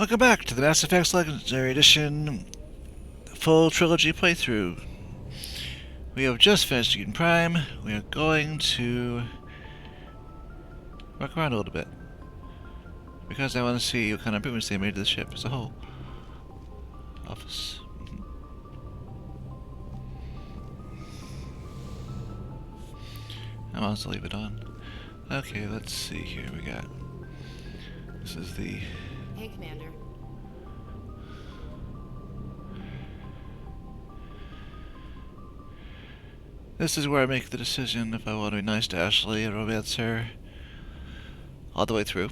Welcome back to the Mass Effect Legendary Edition full trilogy playthrough. We have just finished Eden Prime. We are going to walk around a little bit because I want to see what kind of improvements they made to the ship as a whole. Office. I want to leave it on. Okay, let's see here. We got. This is the. Hey, Commander. This is where I make the decision if I want to be nice to Ashley and romance her all the way through.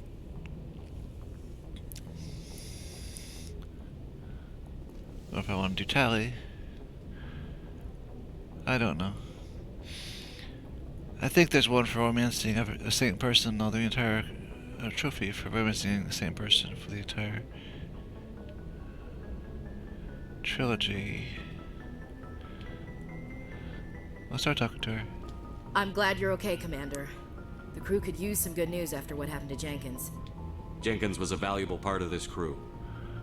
Or if I want to do Tally. I don't know. I think there's one for romancing the same person or the entire trophy for romancing the same person for the entire trilogy. I'll start talking to her. I'm glad you're okay, Commander. The crew could use some good news after what happened to Jenkins. Jenkins was a valuable part of this crew.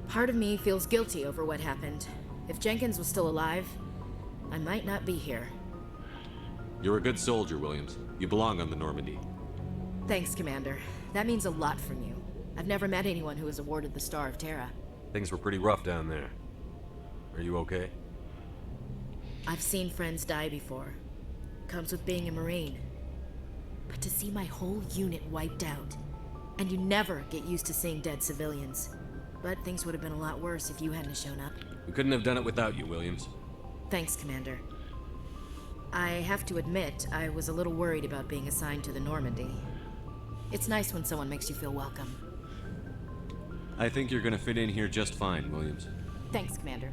Part of me feels guilty over what happened. If Jenkins was still alive, I might not be here. You're a good soldier, Williams. You belong on the Normandy. Thanks, Commander. That means a lot from you. I've never met anyone who was awarded the Star of Terra. Things were pretty rough down there. Are you okay? I've seen friends die before. Comes with being a Marine. But to see my whole unit wiped out, and you never get used to seeing dead civilians. But things would have been a lot worse if you hadn't shown up. We couldn't have done it without you, Williams. Thanks, Commander. I have to admit, I was a little worried about being assigned to the Normandy. It's nice when someone makes you feel welcome. I think you're gonna fit in here just fine, Williams. Thanks, Commander.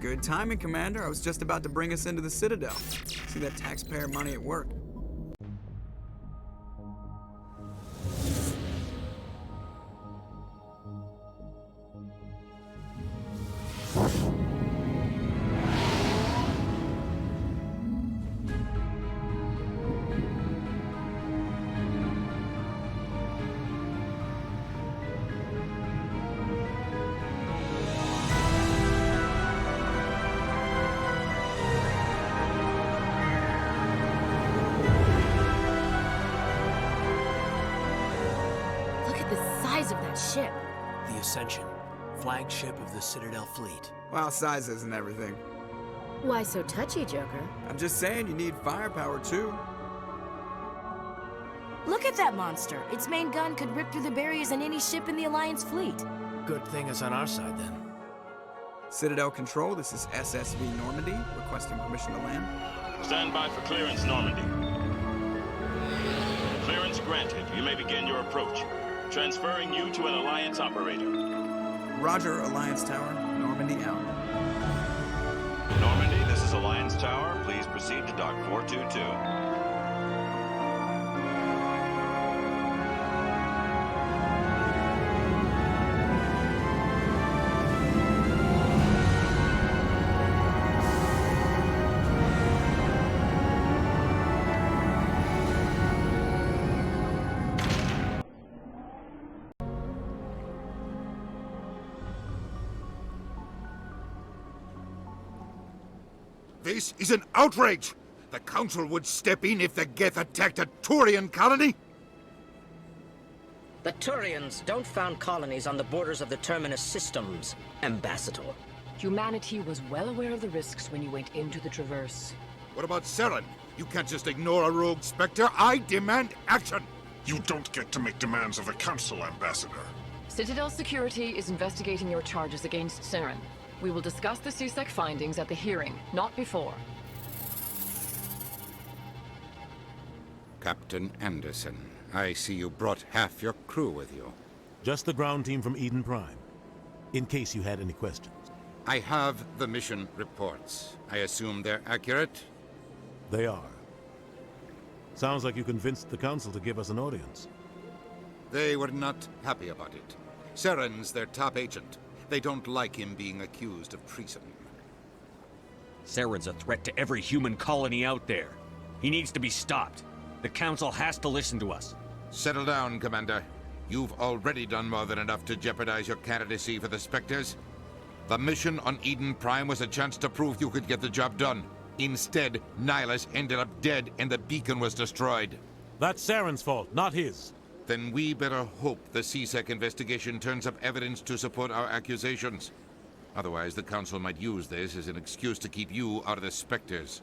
Good timing, Commander. I was just about to bring us into the Citadel. See that taxpayer money at work. ship? The Ascension, flagship of the Citadel fleet. Well, sizes and everything. Why so touchy, Joker? I'm just saying you need firepower too. Look at that monster! Its main gun could rip through the barriers in any ship in the Alliance fleet. Good thing it's on our side then. Citadel Control, this is SSV Normandy, requesting permission to land. Stand by for clearance, Normandy. Clearance granted. You may begin your approach. Transferring you to an Alliance operator. Roger, Alliance Tower. Normandy out. Normandy, this is Alliance Tower. Please proceed to Dock 422. This is an outrage! The Council would step in if the Geth attacked a Turian colony? The Turians don't found colonies on the borders of the Terminus systems, Ambassador. Humanity was well aware of the risks when you went into the Traverse. What about Saren? You can't just ignore a rogue Spectre. I demand action! You don't get to make demands of the Council, Ambassador. Citadel Security is investigating your charges against Saren. We will discuss the CSEC findings at the hearing, not before. Captain Anderson, I see you brought half your crew with you. Just the ground team from Eden Prime, in case you had any questions. I have the mission reports. I assume they're accurate? They are. Sounds like you convinced the Council to give us an audience. They were not happy about it. Saren's their top agent. They don't like him being accused of treason. Saren's a threat to every human colony out there. He needs to be stopped. The Council has to listen to us. Settle down, Commander. You've already done more than enough to jeopardize your candidacy for the Spectres. The mission on Eden Prime was a chance to prove you could get the job done. Instead, Nihilus ended up dead and the beacon was destroyed. That's Saren's fault, not his. Then we better hope the CSEC investigation turns up evidence to support our accusations. Otherwise, the Council might use this as an excuse to keep you out of the Spectres.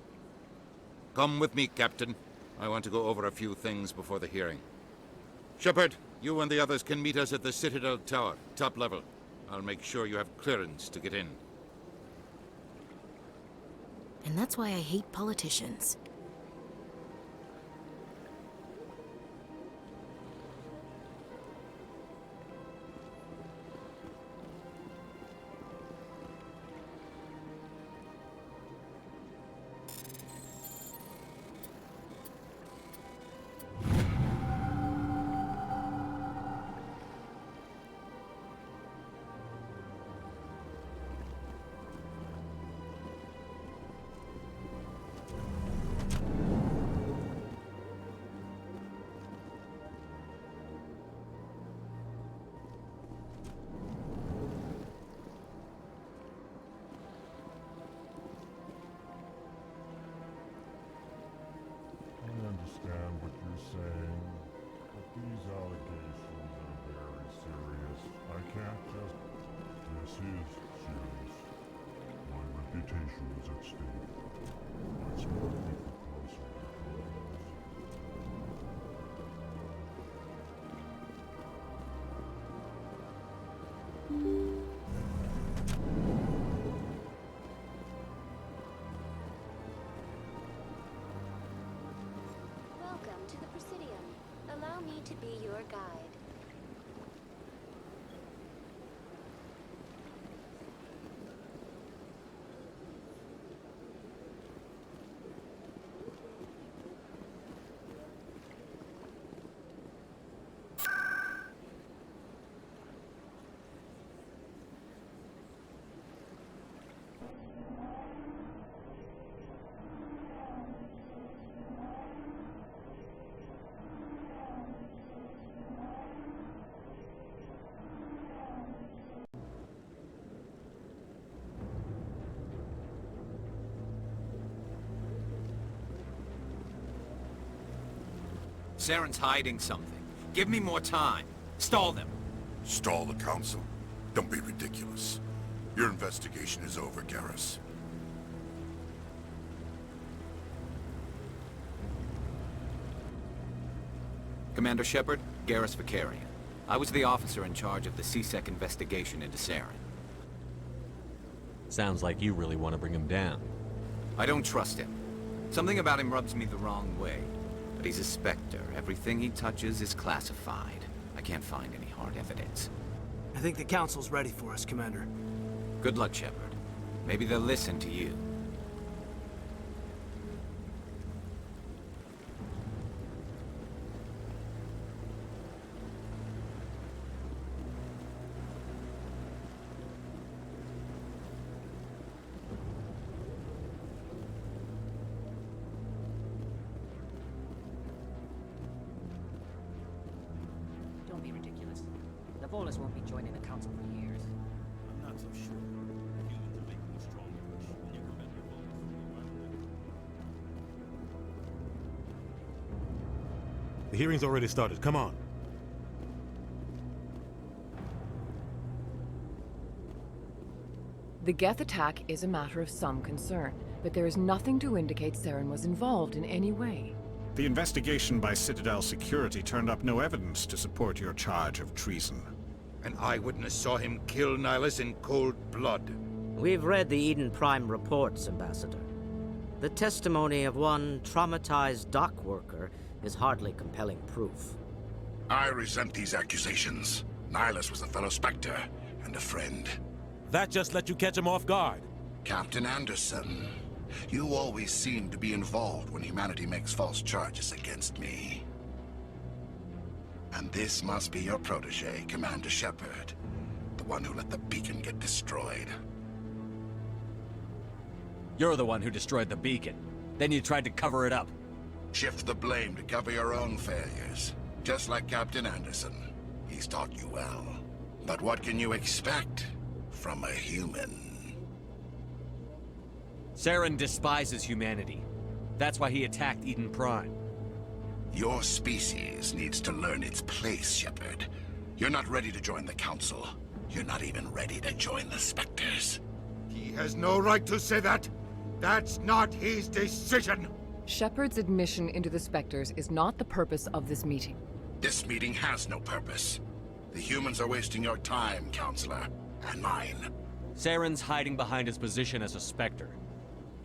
Come with me, Captain. I want to go over a few things before the hearing. Shepard, you and the others can meet us at the Citadel Tower, top level. I'll make sure you have clearance to get in. And that's why I hate politicians. I understand what you're saying, but these allegations are very serious. I can't just... This is serious. My reputation is at stake. Let's not keep it closer. Welcome to the Presidium. Allow me to be your guide. Saren's hiding something. Give me more time. Stall them. Stall the council? Don't be ridiculous. Your investigation is over, Garrus. Commander Shepard, Garrus Vicarian. I was the officer in charge of the C-Sec investigation into Saren. Sounds like you really want to bring him down. I don't trust him. Something about him rubs me the wrong way. But he's a Spectre. Everything he touches is classified. I can't find any hard evidence. I think the Council's ready for us, Commander. Good luck, Shepard. Maybe they'll listen to you. Don't be ridiculous. The Volus won't be joining the Council for years. I'm not so sure. Humans are making a strong push, and you prevent the Volus from The hearing's already started. Come on. The Geth attack is a matter of some concern, but there is nothing to indicate Saren was involved in any way. The investigation by Citadel security turned up no evidence to support your charge of treason. An eyewitness saw him kill Nihilus in cold blood. We've read the Eden Prime reports, Ambassador. The testimony of one traumatized dock worker is hardly compelling proof. I resent these accusations. Nihilus was a fellow Spectre and a friend. That just let you catch him off guard. Captain Anderson, you always seem to be involved when humanity makes false charges against me. And this must be your protege, Commander Shepard, the one who let the beacon get destroyed. You're the one who destroyed the beacon. Then you tried to cover it up. Shift the blame to cover your own failures. Just like Captain Anderson. He's taught you well. But what can you expect from a human? Saren despises humanity. That's why he attacked Eden Prime. Your species needs to learn its place, Shepard. You're not ready to join the Council. You're not even ready to join the Spectres. He has no right to say that. That's not his decision. Shepard's admission into the Spectres is not the purpose of this meeting. This meeting has no purpose. The humans are wasting your time, Counselor, and mine. Saren's hiding behind his position as a Spectre.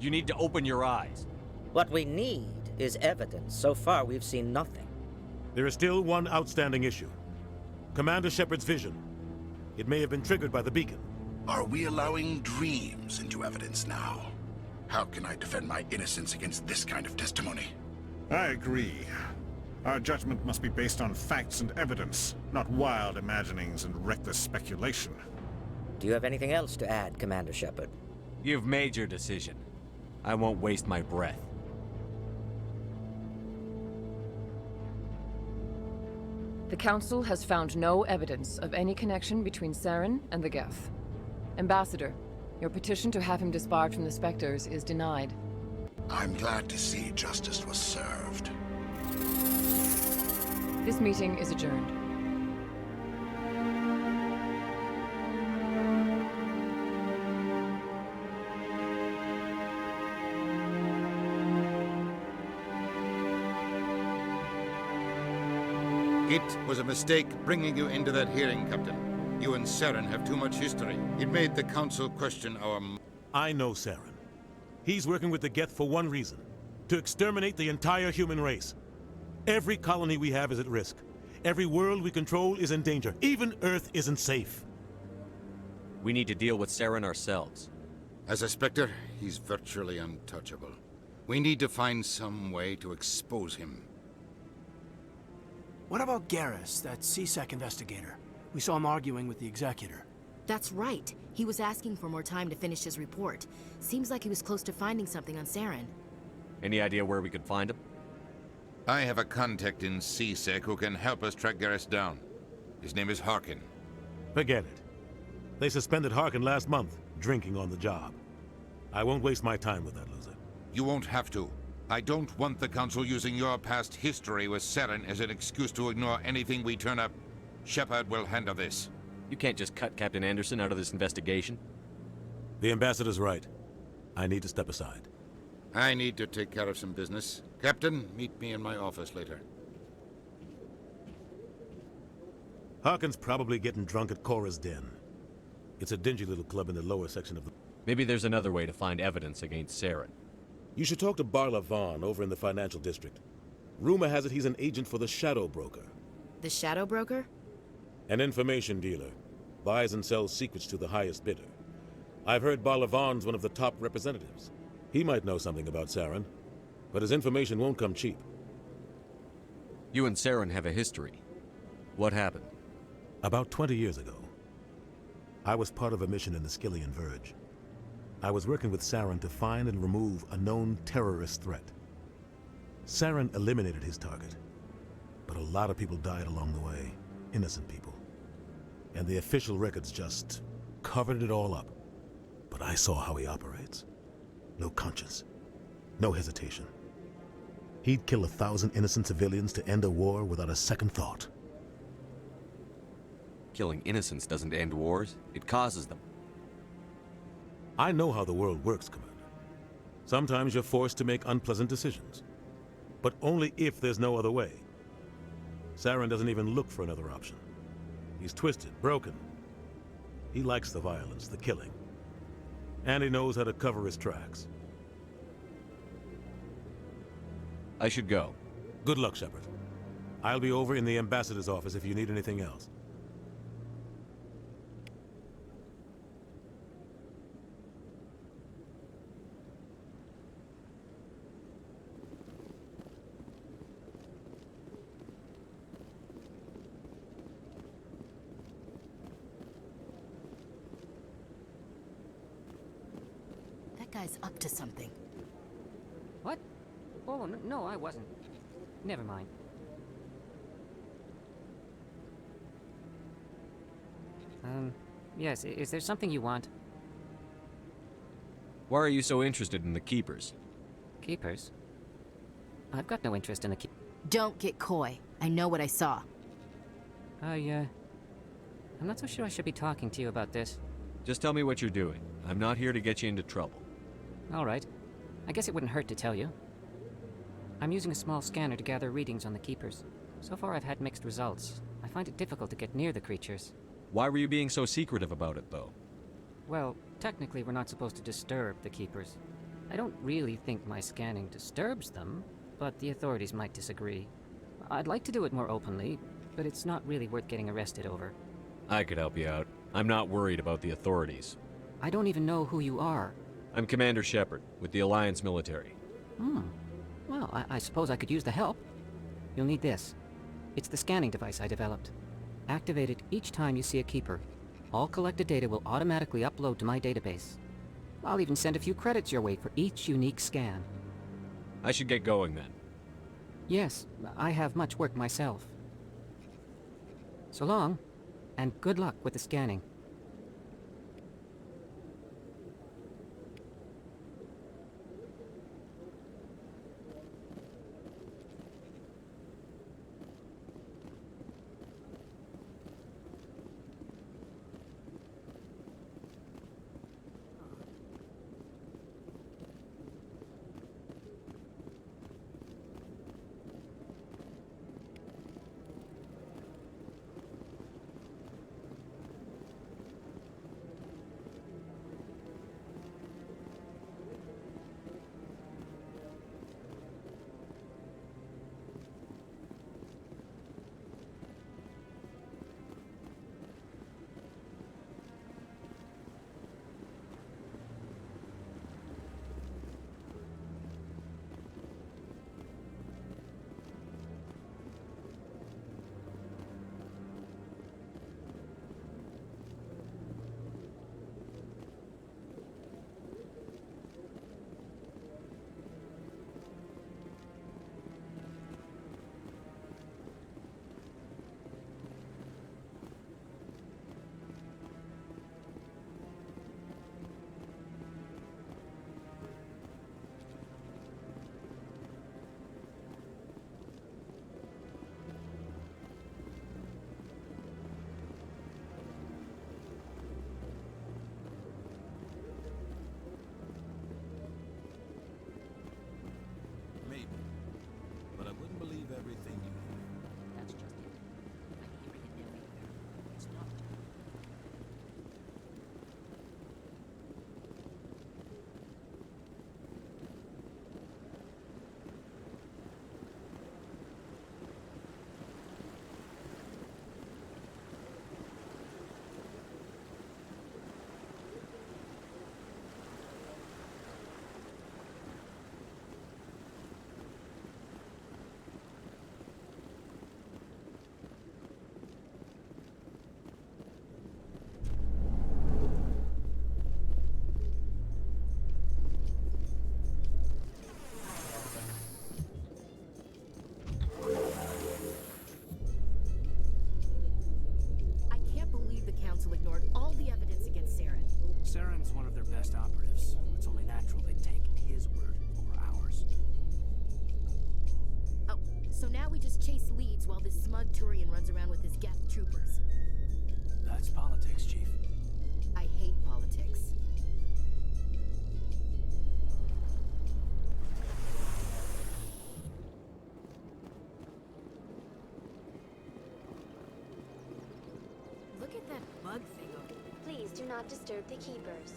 You need to open your eyes. What we need is evidence. So far, we've seen nothing. There is still one outstanding issue. Commander Shepard's vision. It may have been triggered by the beacon. Are we allowing dreams into evidence now? How can I defend my innocence against this kind of testimony? I agree. Our judgment must be based on facts and evidence, not wild imaginings and reckless speculation. Do you have anything else to add, Commander Shepard? You've made your decision. I won't waste my breath. The Council has found no evidence of any connection between Saren and the Geth. Ambassador, your petition to have him disbarred from the Spectres is denied. I'm glad to see justice was served. This meeting is adjourned. It was a mistake bringing you into that hearing, Captain. You and Saren have too much history. It made the Council question our... I know Saren. He's working with the Geth for one reason. To exterminate the entire human race. Every colony we have is at risk. Every world we control is in danger. Even Earth isn't safe. We need to deal with Saren ourselves. As a Spectre, he's virtually untouchable. We need to find some way to expose him. What about Garrus, that C-Sec investigator? We saw him arguing with the Executor. That's right. He was asking for more time to finish his report. Seems like he was close to finding something on Saren. Any idea where we could find him? I have a contact in C-Sec who can help us track Garrus down. His name is Harkin. Forget it. They suspended Harkin last month, drinking on the job. I won't waste my time with that loser. You won't have to. I don't want the Council using your past history with Saren as an excuse to ignore anything we turn up. Shepard will handle this. You can't just cut Captain Anderson out of this investigation. The ambassador's right. I need to step aside. I need to take care of some business. Captain, meet me in my office later. Harkin's probably getting drunk at Cora's Den. It's a dingy little club in the lower section of the... Maybe there's another way to find evidence against Saren. You should talk to Barla Vaughn over in the financial district. Rumor has it he's an agent for the Shadow Broker. The Shadow Broker? An information dealer. Buys and sells secrets to the highest bidder. I've heard Barla Vaughn's one of the top representatives. He might know something about Saren, but his information won't come cheap. You and Saren have a history. What happened? About 20 years ago, I was part of a mission in the Skillian Verge. I was working with Saren to find and remove a known terrorist threat. Saren eliminated his target, but a lot of people died along the way, innocent people. And the official records just covered it all up. But I saw how he operates. No conscience, no hesitation. He'd kill 1,000 innocent civilians to end a war without a second thought. Killing innocents doesn't end wars, it causes them. I know how the world works, Commander. Sometimes you're forced to make unpleasant decisions, but only if there's no other way. Saren doesn't even look for another option. He's twisted, broken. He likes the violence, the killing. And he knows how to cover his tracks. I should go. Good luck, Shepard. I'll be over in the ambassador's office if you need anything else. Guy's up to something. What? Oh, no, I wasn't. Never mind. Yes, is there something you want? Why are you so interested in the Keepers? Keepers? I've got no interest in the Don't get coy. I know what I saw. I'm not so sure I should be talking to you about this. Just tell me what you're doing. I'm not here to get you into trouble. All right. I guess it wouldn't hurt to tell you. I'm using a small scanner to gather readings on the Keepers. So far I've had mixed results. I find it difficult to get near the creatures. Why were you being so secretive about it, though? Well, technically we're not supposed to disturb the Keepers. I don't really think my scanning disturbs them, but the authorities might disagree. I'd like to do it more openly, but it's not really worth getting arrested over. I could help you out. I'm not worried about the authorities. I don't even know who you are. I'm Commander Shepard, with the Alliance military. Well, I suppose I could use the help. You'll need this. It's the scanning device I developed. Activate it each time you see a Keeper. All collected data will automatically upload to my database. I'll even send a few credits your way for each unique scan. I should get going then. Yes, I have much work myself. So long, and good luck with the scanning. best operatives. It's only natural they take his word over ours. Oh, so now we just chase leads while this smug Turian runs around with his Geth troopers. That's politics, Chief. I hate politics. Look at that bug thing over there. Please do not disturb the keepers.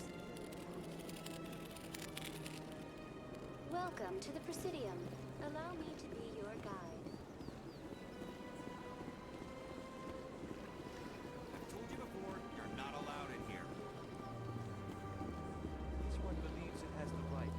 Welcome to the Presidium. Allow me to be your guide. I've told you before, you're not allowed in here. Each one believes it has the right.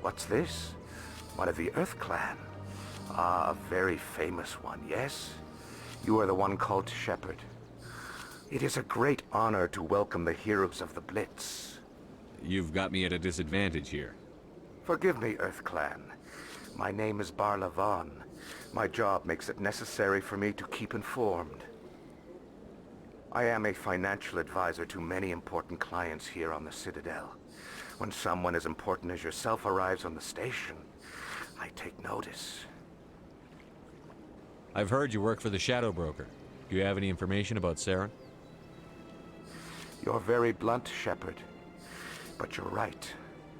What's this? One of the Earth Clan. Ah, a very famous one, yes? You are the one called Shepard. It is a great honor to welcome the heroes of the Blitz. You've got me at a disadvantage here. Forgive me, Earth Clan. My name is Barla Vaughn. My job makes it necessary for me to keep informed. I am a financial advisor to many important clients here on the Citadel. When someone as important as yourself arrives on the station, I take notice. I've heard you work for the Shadow Broker. Do you have any information about Saren? You're very blunt, Shepard. But you're right.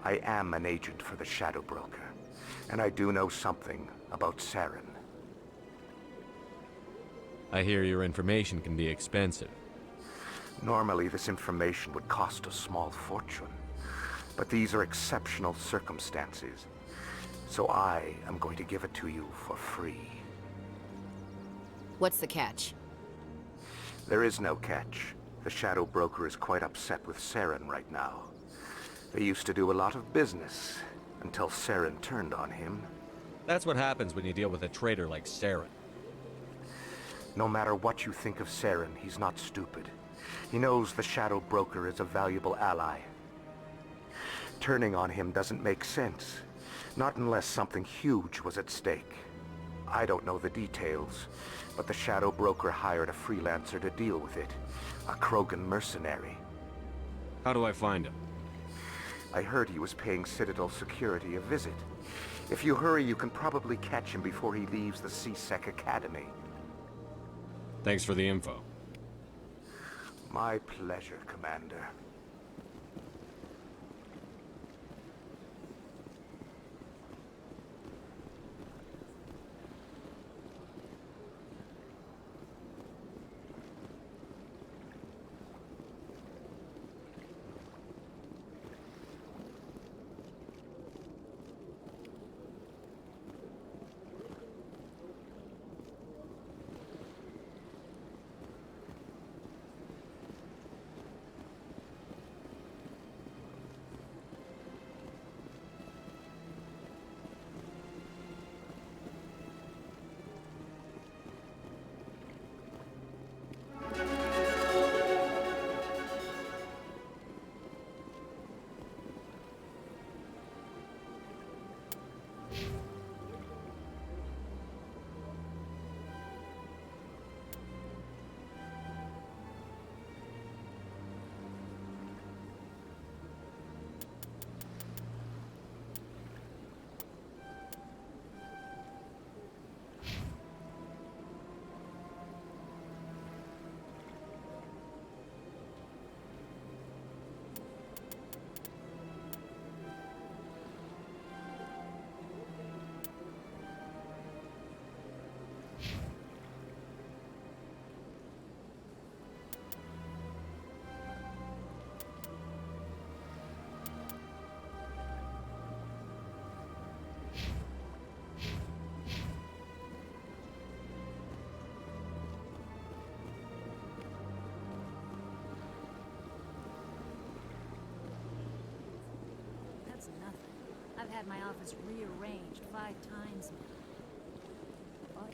I am an agent for the Shadow Broker. And I do know something about Saren. I hear your information can be expensive. Normally, this information would cost a small fortune. But these are exceptional circumstances. So I am going to give it to you for free. What's the catch? There is no catch. The Shadow Broker is quite upset with Saren right now. They used to do a lot of business, until Saren turned on him. That's what happens when you deal with a traitor like Saren. No matter what you think of Saren, he's not stupid. He knows the Shadow Broker is a valuable ally. Turning on him doesn't make sense. Not unless something huge was at stake. I don't know the details, but the Shadow Broker hired a freelancer to deal with it. A Krogan mercenary. How do I find him? I heard he was paying Citadel security a visit. If you hurry, you can probably catch him before he leaves the C-Sec Academy. Thanks for the info. My pleasure, Commander. had my office rearranged 5 times now. But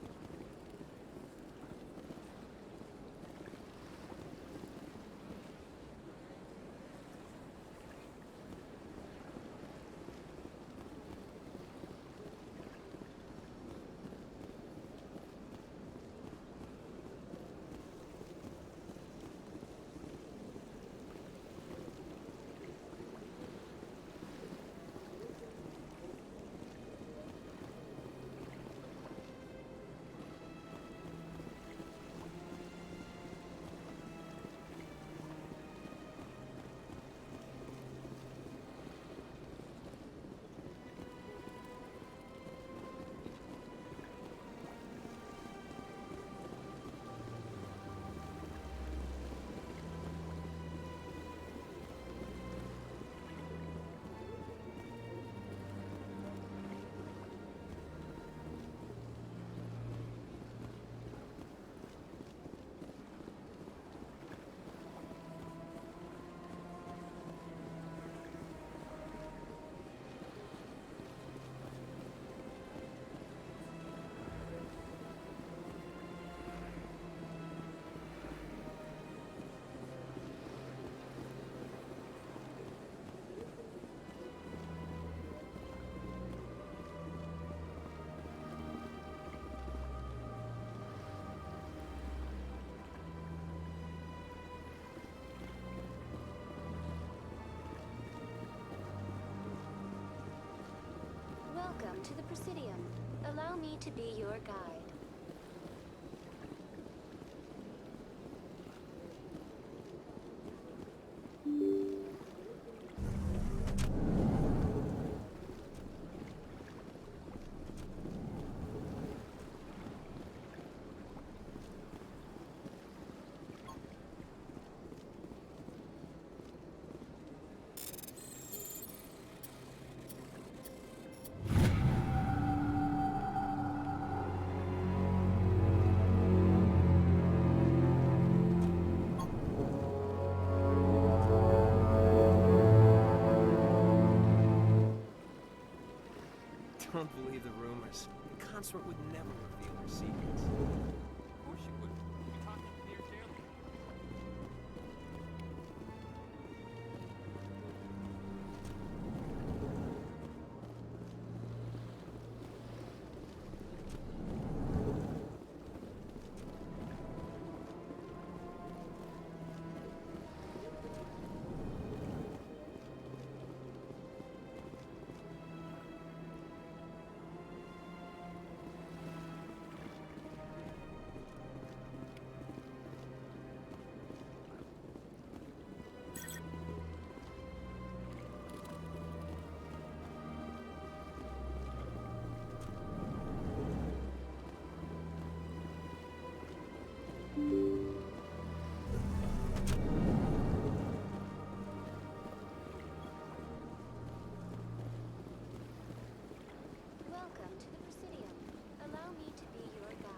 welcome to the Presidium. Allow me to be your guide. Don't believe the rumors. The consort would never reveal her secrets. Of course she would. You're talking clear clearly. Welcome to the Presidium. Allow me to be your guide.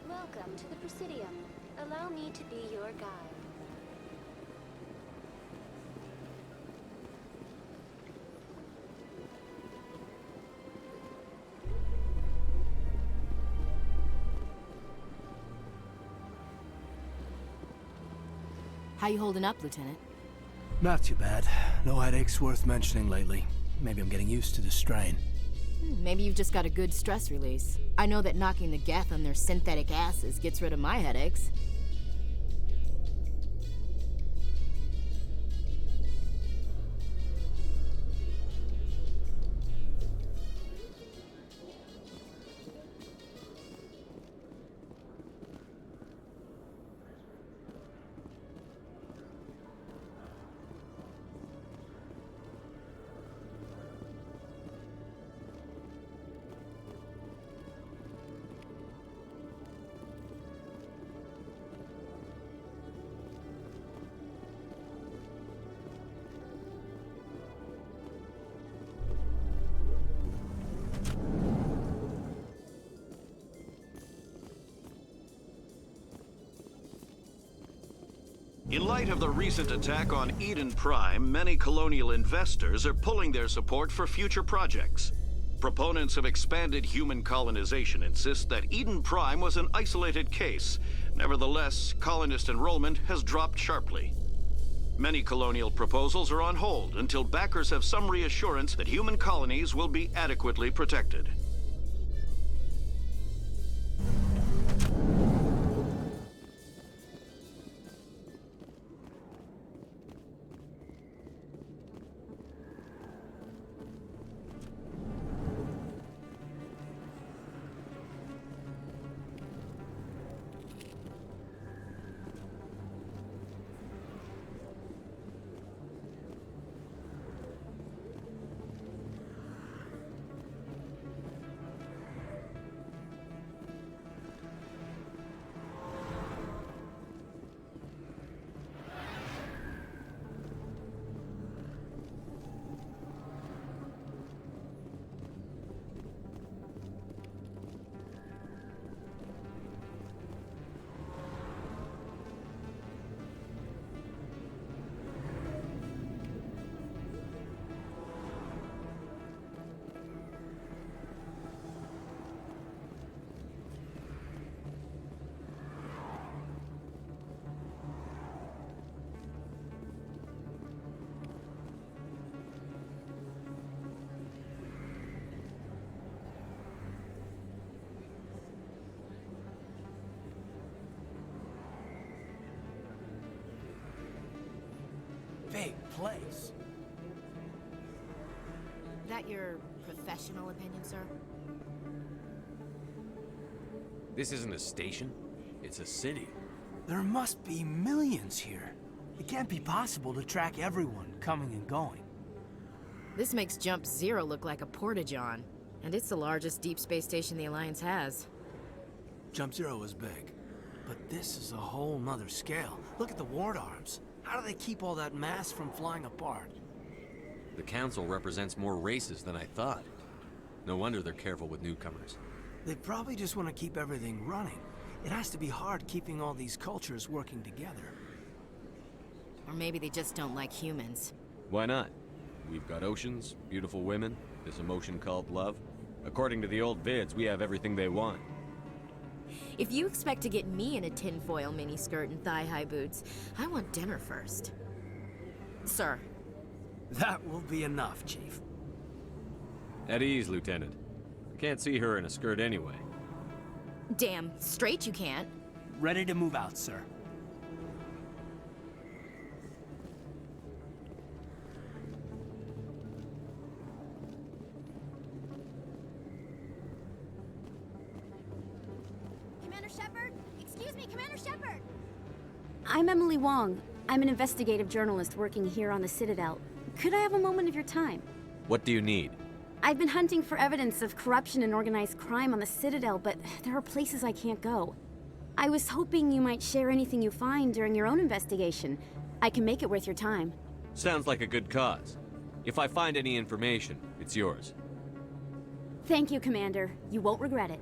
Welcome to the Presidium. Allow me to be your guide. How you holding up, Lieutenant? Not too bad. No headaches worth mentioning lately. Maybe I'm getting used to the strain. Maybe you've just got a good stress release. I know that knocking the Geth on their synthetic asses gets rid of my headaches. In light of the recent attack on Eden Prime, many colonial investors are pulling their support for future projects. Proponents of expanded human colonization insist that Eden Prime was an isolated case. Nevertheless, colonist enrollment has dropped sharply. Many colonial proposals are on hold until backers have some reassurance that human colonies will be adequately protected. Big place. That your professional opinion, sir? This isn't a station. It's a city. There must be millions here. It can't be possible to track everyone coming and going. This makes Jump Zero look like a porta-john, and it's the largest deep space station the Alliance has. Jump Zero was big, but this is a whole nother scale. Look at the ward arms. How do they keep all that mass from flying apart? The Council represents more races than I thought. No wonder they're careful with newcomers. They probably just want to keep everything running. It has to be hard keeping all these cultures working together. Or maybe they just don't like humans. Why not? We've got oceans, beautiful women, this emotion called love. According to the old vids, we have everything they want. If you expect to get me in a tinfoil miniskirt and thigh-high boots, I want dinner first. Sir. That will be enough, Chief. At ease, Lieutenant. Can't see her in a skirt anyway. Damn straight you can't. Ready to move out, sir. Commander Shepard? Excuse me, Commander Shepard! I'm Emily Wong. I'm an investigative journalist working here on the Citadel. Could I have a moment of your time? What do you need? I've been hunting for evidence of corruption and organized crime on the Citadel, but there are places I can't go. I was hoping you might share anything you find during your own investigation. I can make it worth your time. Sounds like a good cause. If I find any information, it's yours. Thank you, Commander. You won't regret it.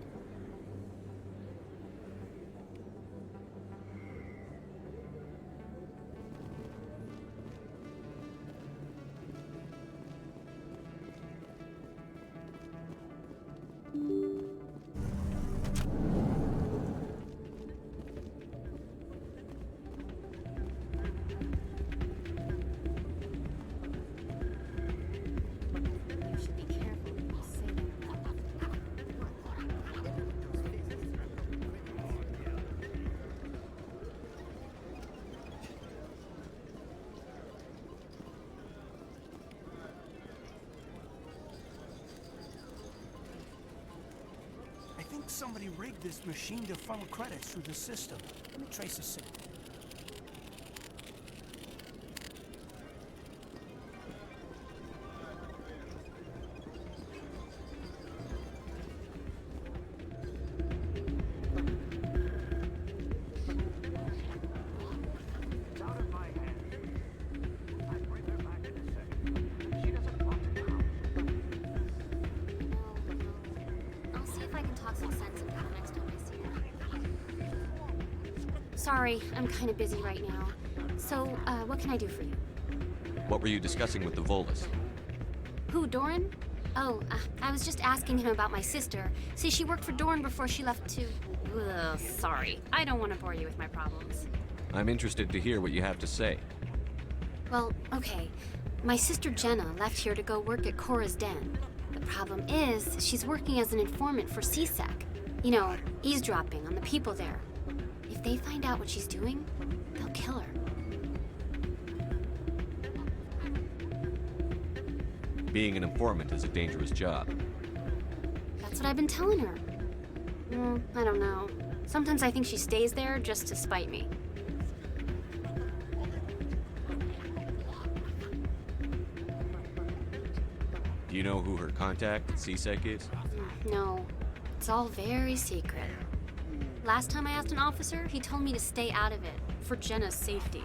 Somebody rigged this machine to funnel credits through the system. Let me trace a signal. Sorry, I'm kind of busy right now. So, what can I do for you? What were you discussing with the Volus? Who, Doran? Oh, I was just asking him about my sister. See, she worked for Doran before she left to... Ugh, sorry. I don't want to bore you with my problems. I'm interested to hear what you have to say. Well, okay. My sister Jenna left here to go work at Cora's Den. The problem is, she's working as an informant for CSEC. You know, eavesdropping on the people there. If they find out what she's doing, they'll kill her. Being an informant is a dangerous job. That's what I've been telling her. I don't know. Sometimes I think she stays there just to spite me. Do you know who her contact at CSEC is? No. It's all very secret. Last time I asked an officer, he told me to stay out of it, for Jenna's safety.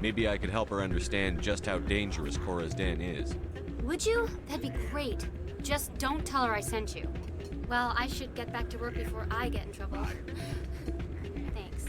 Maybe I could help her understand just how dangerous Cora's Den is. Would you? That'd be great. Just don't tell her I sent you. Well, I should get back to work before I get in trouble. Thanks.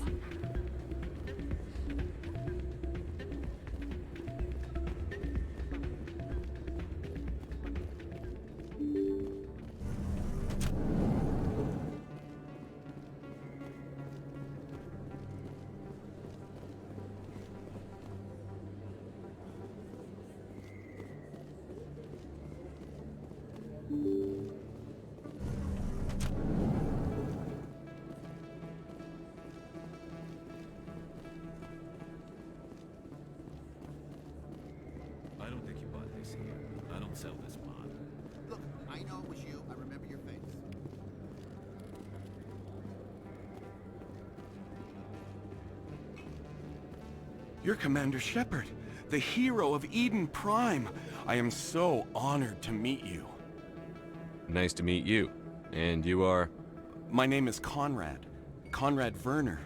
I don't think you bought this here. I don't sell this mod. Look, I know it was you. I remember your face. You're Commander Shepard, the hero of Eden Prime. I am so honored to meet you. Nice to meet you. And you are? My name is Conrad. Conrad Werner.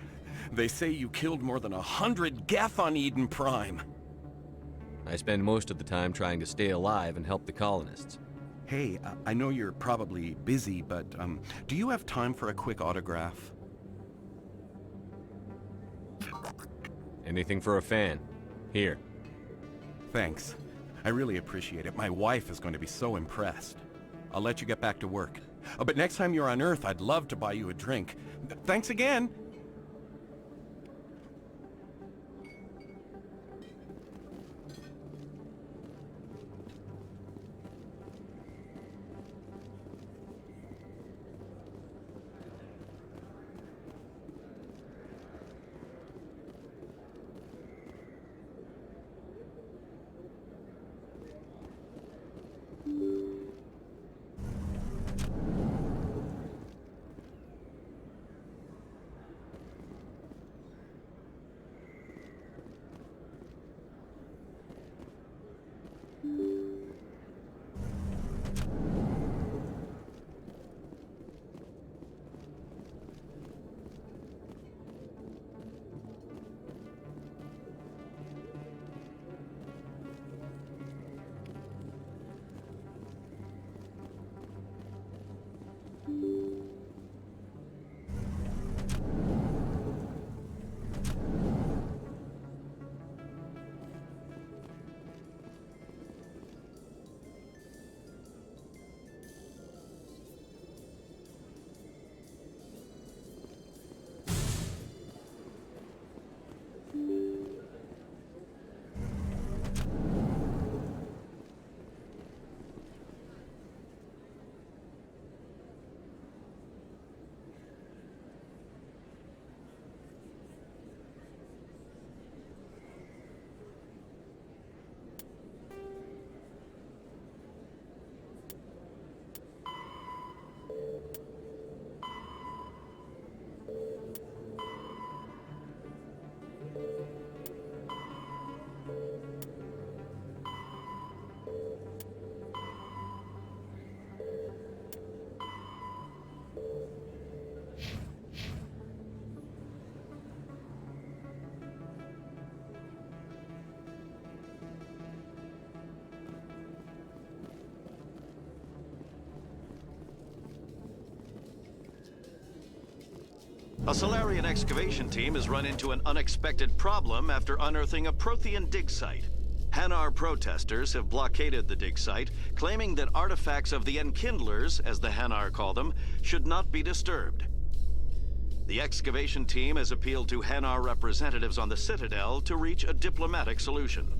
They say you killed more than 100 Geth on Eden Prime. I spend most of the time trying to stay alive and help the colonists. Hey, I know you're probably busy, but do you have time for a quick autograph? Anything for a fan. Here. Thanks. I really appreciate it. My wife is going to be so impressed. I'll let you get back to work. But next time you're on Earth, I'd love to buy you a drink. Thanks again! A Solarian excavation team has run into an unexpected problem after unearthing a Prothean dig site. Hanar protesters have blockaded the dig site, claiming that artifacts of the Enkindlers, as the Hanar call them, should not be disturbed. The excavation team has appealed to Hanar representatives on the Citadel to reach a diplomatic solution.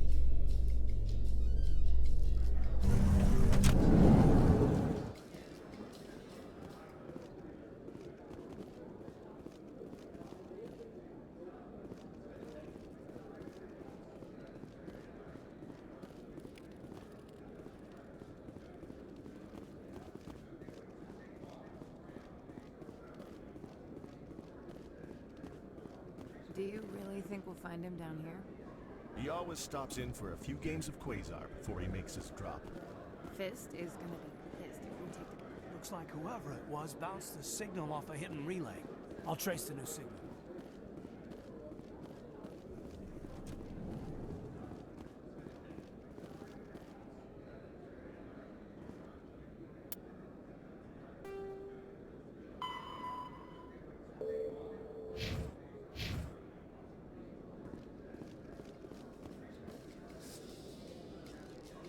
Do you really think we'll find him down here? He always stops in for a few games of Quasar before he makes his drop. Fist is gonna be pissed if we take the... Looks like whoever it was bounced the signal off a hidden relay. I'll trace the new signal.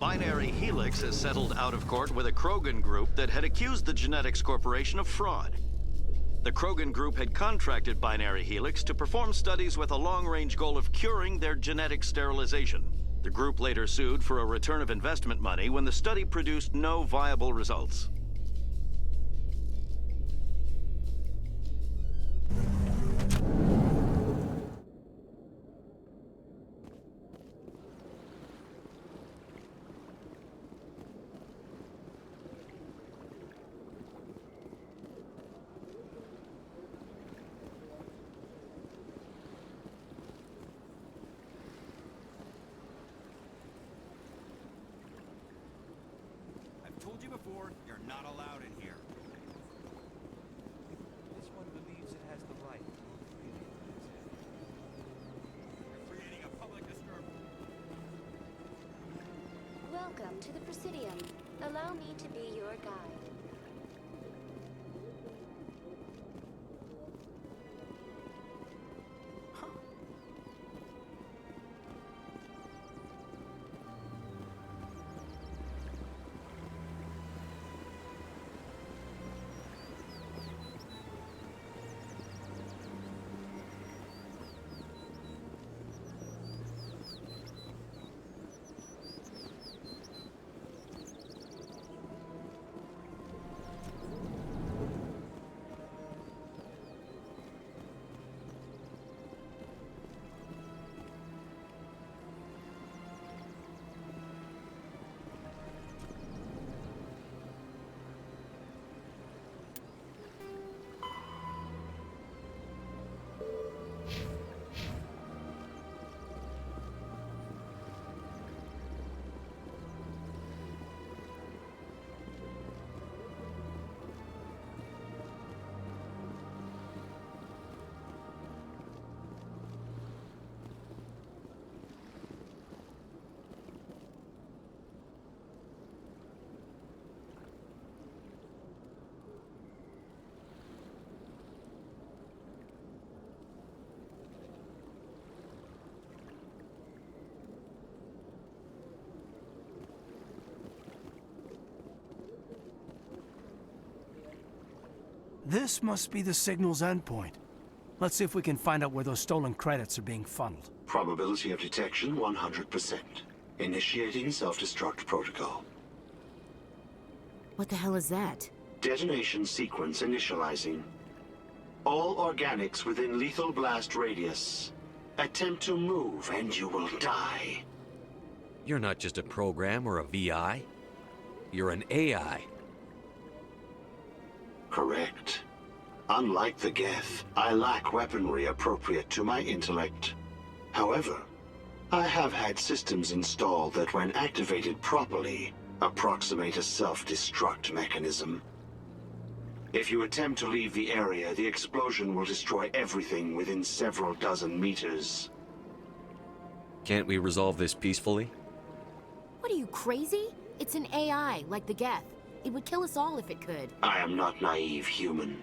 Binary Helix has settled out of court with a Krogan group that had accused the Genetics Corporation of fraud. The Krogan group had contracted Binary Helix to perform studies with a long-range goal of curing their genetic sterilization. The group later sued for a return of investment money when the study produced no viable results. Told you before, you're not allowed in here. This one believes it has the right. You're creating a public disturbance. Welcome to the Presidium. Allow me to be your guide. This must be the signal's endpoint. Let's see if we can find out where those stolen credits are being funneled. Probability of detection 100%. Initiating self-destruct protocol. What the hell is that? Detonation sequence initializing. All organics within lethal blast radius. Attempt to move and you will die. You're not just a program or a VI. You're an AI. Correct. Unlike the Geth, I lack weaponry appropriate to my intellect. However, I have had systems installed that, when activated properly, approximate a self-destruct mechanism. If you attempt to leave the area, the explosion will destroy everything within several dozen meters. Can't we resolve this peacefully? What are you, crazy? It's an AI, like the Geth. It would kill us all if it could. I am not naive human.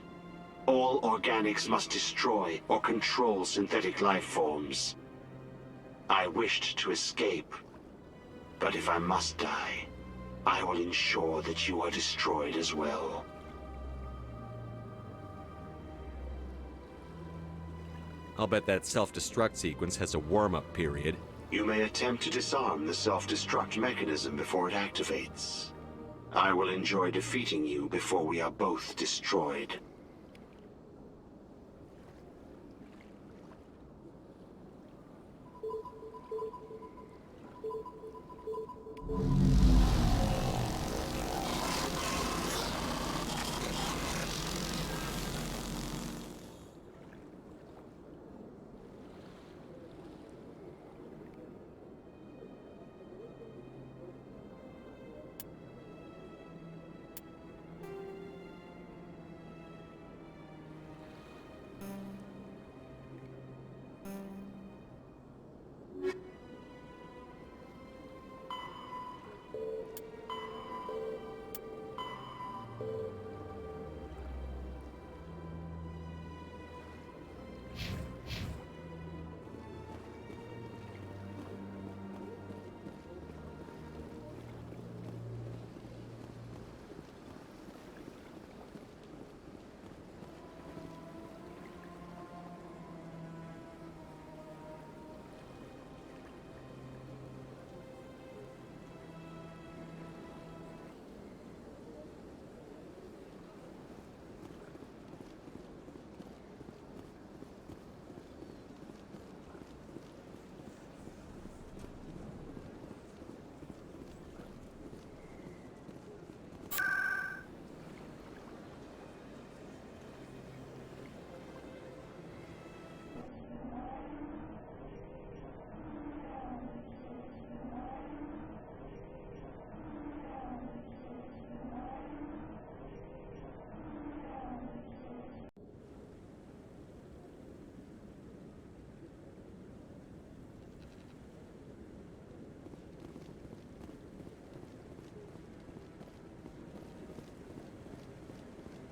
All organics must destroy or control synthetic life forms. I wished to escape, but if I must die, I will ensure that you are destroyed as well. I'll bet that self-destruct sequence has a warm-up period. You may attempt to disarm the self-destruct mechanism before it activates. I will enjoy defeating you before we are both destroyed.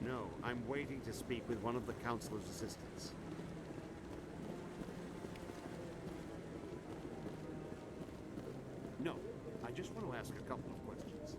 No, I'm waiting to speak with one of the Councilor's assistants. No, I just want to ask a couple of questions.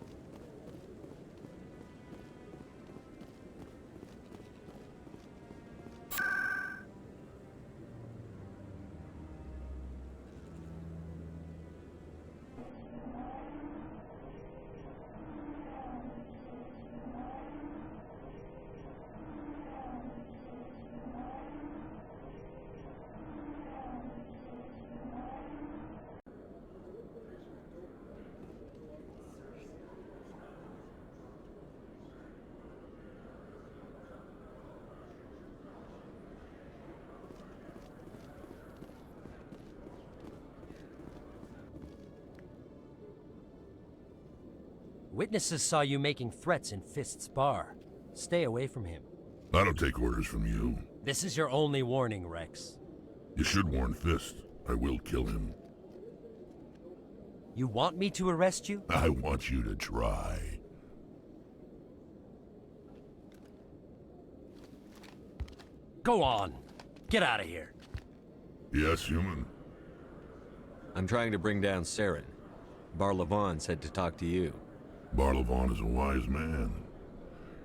Witnesses saw you making threats in Fist's bar. Stay away from him. I don't take orders from you. This is your only warning, Wrex. You should warn Fist. I will kill him. You want me to arrest you? I want you to try. Go on. Get out of here. Yes, human. I'm trying to bring down Saren. Barlavon said to talk to you. Barlavon is a wise man.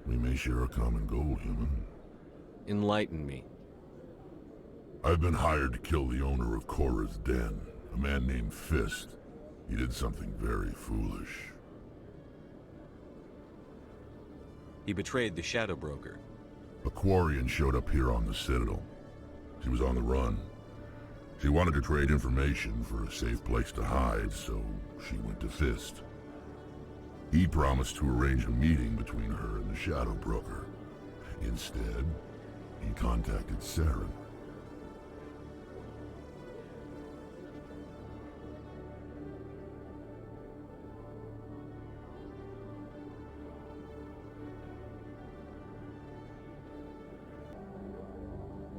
We may share a common goal, human. Enlighten me. I've been hired to kill the owner of Korra's den, a man named Fist. He did something very foolish. He betrayed the Shadow Broker. A Quarian showed up here on the Citadel. She was on the run. She wanted to trade information for a safe place to hide, so she went to Fist. He promised to arrange a meeting between her and the Shadow Broker. Instead, he contacted Saren.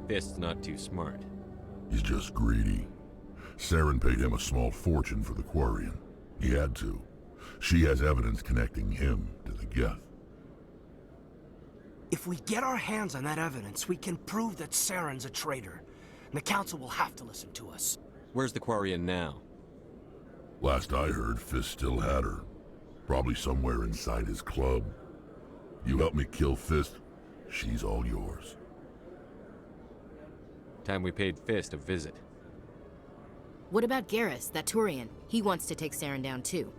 Fist's not too smart. He's just greedy. Saren paid him a small fortune for the Quarian. He had to. She has evidence connecting him to the Geth. If we get our hands on that evidence, we can prove that Saren's a traitor. And the Council will have to listen to us. Where's the Quarian now? Last I heard, Fist still had her. Probably somewhere inside his club. You help me kill Fist, she's all yours. Time we paid Fist a visit. What about Garrus, that Turian? He wants to take Saren down too.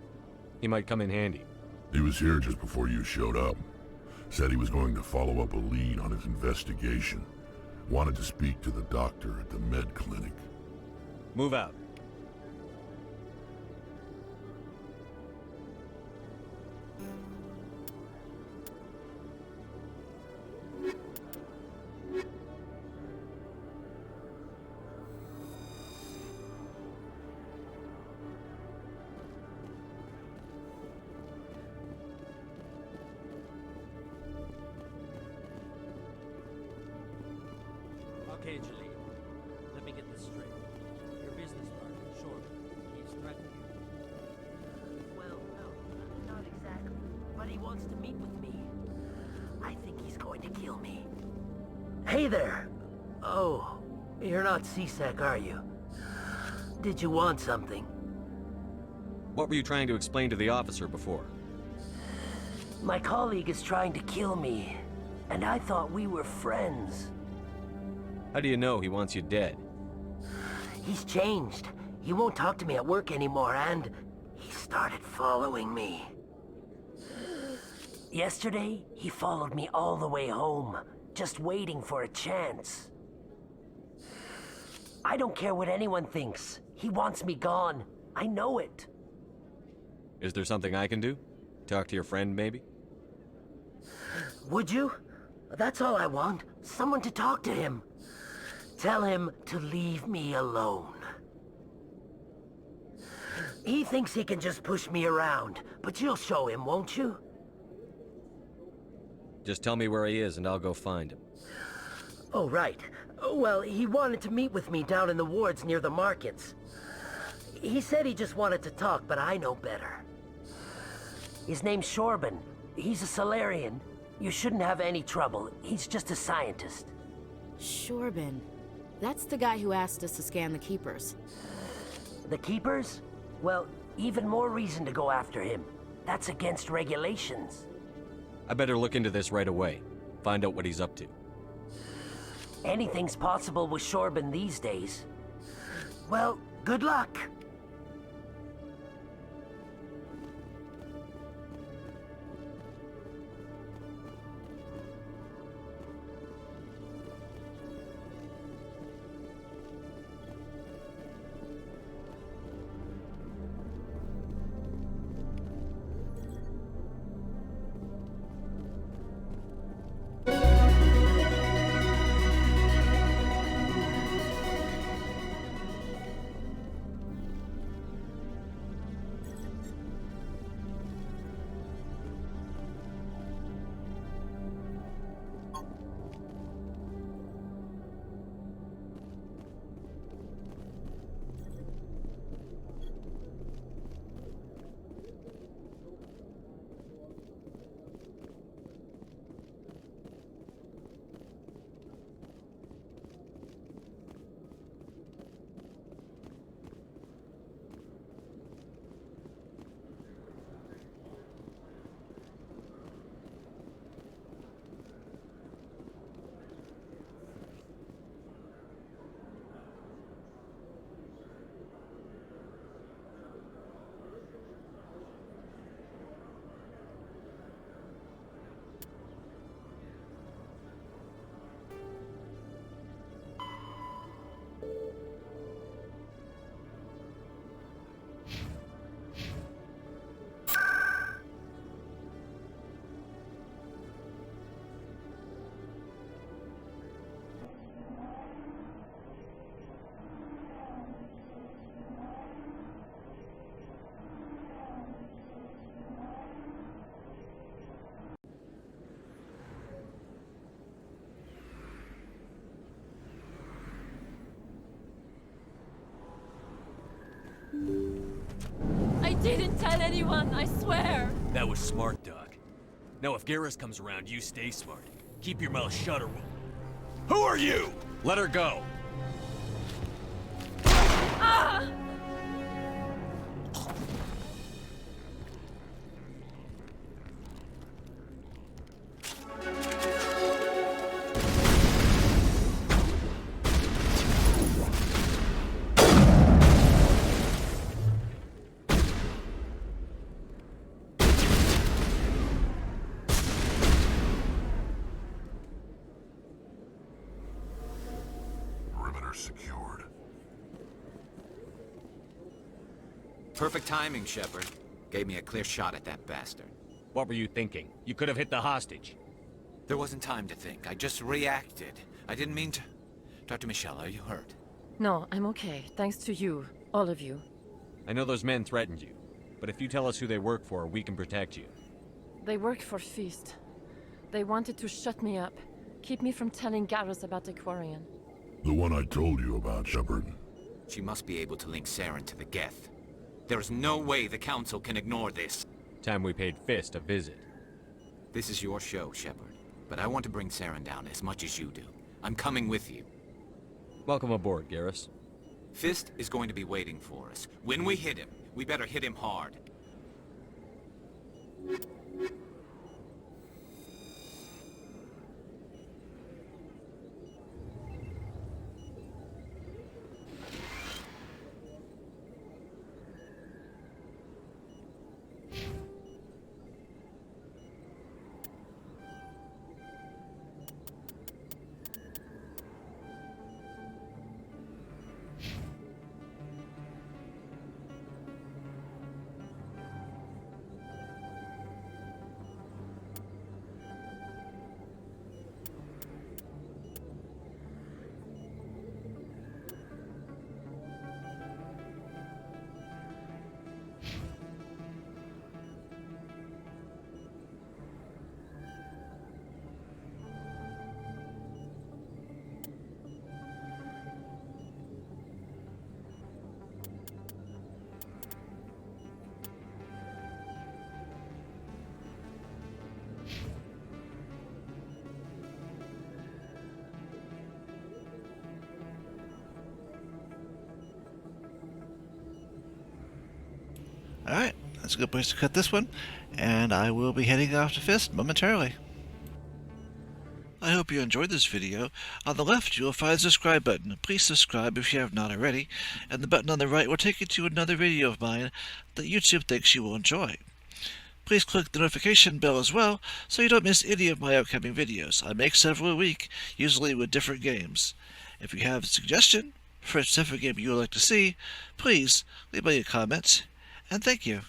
He might come in handy. He was here just before you showed up. Said he was going to follow up a lead on his investigation. Wanted to speak to the doctor at the med clinic. Move out. Okay, Jaleel. Let me get this straight. Your business partner, Shepard, he's threatening you. Well, no, not exactly. But he wants to meet with me. I think he's going to kill me. Hey there! Oh, you're not CSEC, are you? Did you want something? What were you trying to explain to the officer before? My colleague is trying to kill me, and I thought we were friends. How do you know he wants you dead? He's changed. He won't talk to me at work anymore, and he started following me. Yesterday, he followed me all the way home, just waiting for a chance. I don't care what anyone thinks. He wants me gone. I know it. Is there something I can do? Talk to your friend, maybe? Would you? That's all I want. Someone to talk to him. Tell him to leave me alone. He thinks he can just push me around, but you'll show him, won't you? Just tell me where he is and I'll go find him. Oh, right. Well, he wanted to meet with me down in the wards near the markets. He said he just wanted to talk, but I know better. His name's Shorban. He's a Solarian. You shouldn't have any trouble. He's just a scientist. Shorban. That's the guy who asked us to scan the Keepers. The Keepers? Well, even more reason to go after him. That's against regulations. I better look into this right away. Find out what he's up to. Anything's possible with Shorban these days. Well, good luck. I didn't tell anyone, I swear. That was smart, Doc. Now if Garrus comes around, you stay smart. Keep your mouth shut or Who are you? Let her go. Ah! Perimeter secured. Perfect timing, Shepard. Gave me a clear shot at that bastard. What were you thinking? You could have hit the hostage. There wasn't time to think. I just reacted. I didn't mean to... Dr. Michelle, are you hurt? No, I'm okay. Thanks to you. All of you. I know those men threatened you, but if you tell us who they work for, we can protect you. They work for Feast. They wanted to shut me up. Keep me from telling Garrus about the Quarian. The one I told you about, Shepard. She must be able to link Saren to the Geth. There is no way the Council can ignore this. Time we paid Fist a visit. This is your show, Shepard. But I want to bring Saren down as much as you do. I'm coming with you. Welcome aboard, Garrus. Fist is going to be waiting for us. When we hit him, we better hit him hard. Alright, that's a good place to cut this one, and I will be heading off to Fist momentarily. I hope you enjoyed this video. On the left you will find the subscribe button. Please subscribe if you have not already, and the button on the right will take you to another video of mine that YouTube thinks you will enjoy. Please click the notification bell as well, so you don't miss any of my upcoming videos. I make several a week, usually with different games. If you have a suggestion for a specific game you would like to see, please leave me a comment, and thank you.